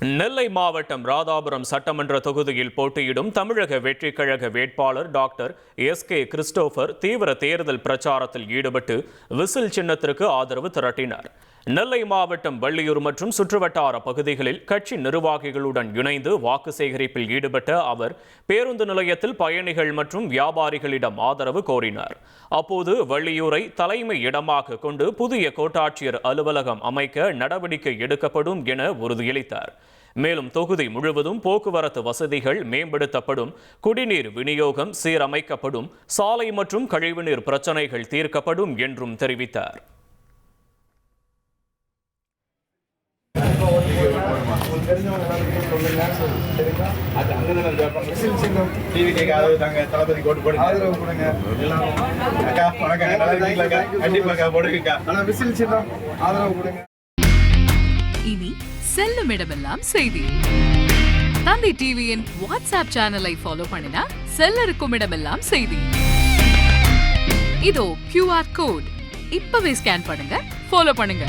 நெல்லை மாவட்டம் ராதாபுரம் சட்டமன்ற தொகுதியில் போட்டியிடும் தமிழக வெற்றிக் கழக வேட்பாளர் டாக்டர் எஸ்.கே. கிறிஸ்டோபர் தீவிர தேர்தல் பிரச்சாரத்தில் ஈடுபட்டு விசில் சின்னத்திற்கு ஆதரவு திரட்டினார். நெல்லை மாவட்டம் வள்ளியூர் மற்றும் சுற்றுவட்டார பகுதிகளில் கட்சி நிர்வாகிகளுடன் இணைந்து வாக்கு சேகரிப்பில் ஈடுபட்ட அவர் பேருந்து நிலையத்தில் பயணிகள் மற்றும் வியாபாரிகளிடம் ஆதரவு கோரினார். அப்போது வள்ளியூரை தலைமை இடமாக கொண்டு புதிய கோட்டாட்சியர் அலுவலகம் அமைக்க நடவடிக்கை எடுக்கப்படும் என உறுதியளித்தார். மேலும் தொகுதி முழுவதும் போக்குவரத்து வசதிகள் மேம்படுத்தப்படும், குடிநீர் விநியோகம் சீரமைக்கப்படும், சாலை மற்றும் கழிவுநீர் பிரச்சினைகள் தீர்க்கப்படும் என்றும் தெரிவித்தார். இனி செல்லும் இடமெல்லாம் செய்தி. தந்தி டிவியின் வாட்ஸ்அப் சேனலை ஃபாலோ பண்ணினா செல்ல இருக்கும் இடமெல்லாம் செய்தி. இதோ QR கோட் இப்பவே ஸ்கேன் பண்ணுங்க, ஃபாலோ பண்ணுங்க.